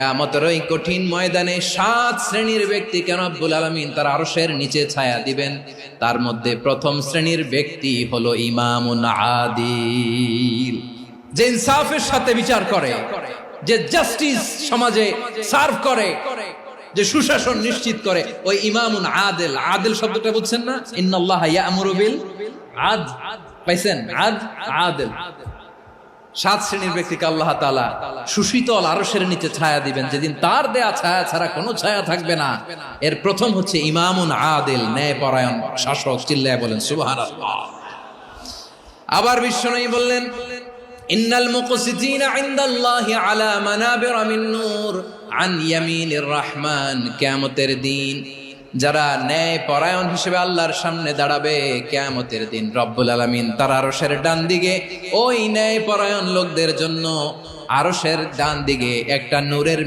কিয়ামতের ওই কঠিন ময়দানে 7 শ্রেণীর ব্যক্তিকে রব্বুল আলামিন তার আরশের নিচে ছায়া দিবেন। তার মধ্যে প্রথম শ্রেণীর ব্যক্তি হলো ইমামুন আদিল, যে ইনসাফের সাথে বিচার করে, যে জাস্টিস সমাজে সার্ভ করে, যে সুশাসন নিশ্চিত করে, ওই ইমামুন আদিল। আদিল শব্দটা বুঝছেন না? ইন্নাল্লাহা ইয়া'মুরু বিল আদল, পাইছেন? আদিল। 7 শ্রেণীর ব্যক্তিকে আল্লাহ তাআলা সুশীতল আরশের নিচে ছায়া দিবেন, যেদিন তার দেয়া ছায়া ছাড়া কোনো ছায়া থাকবে না। এর প্রথম হচ্ছে ইমামুন আদিল, ন্যায়পরায়ণ শাসক। চিল্লায় বলেন সুবহানাল্লাহ। আবার বিশ্বনবী বললেন, ইন্নাল মুকসিতিনা ইনদাল্লাহি আলা মানাবিরা মিন নূর আন ইয়ামিনির রহমান। কিয়ামতের দিন যারা ন্যায় পরায়ণ হিসেবে আল্লাহর সামনে দাঁড়াবে, কিয়ামতের দিন রব্বুল আলামিন তার আরশের ডান দিকে ওই ন্যায় পরায়ণ লোকদের জন্য আরশের ডান দিকে একটা নূরের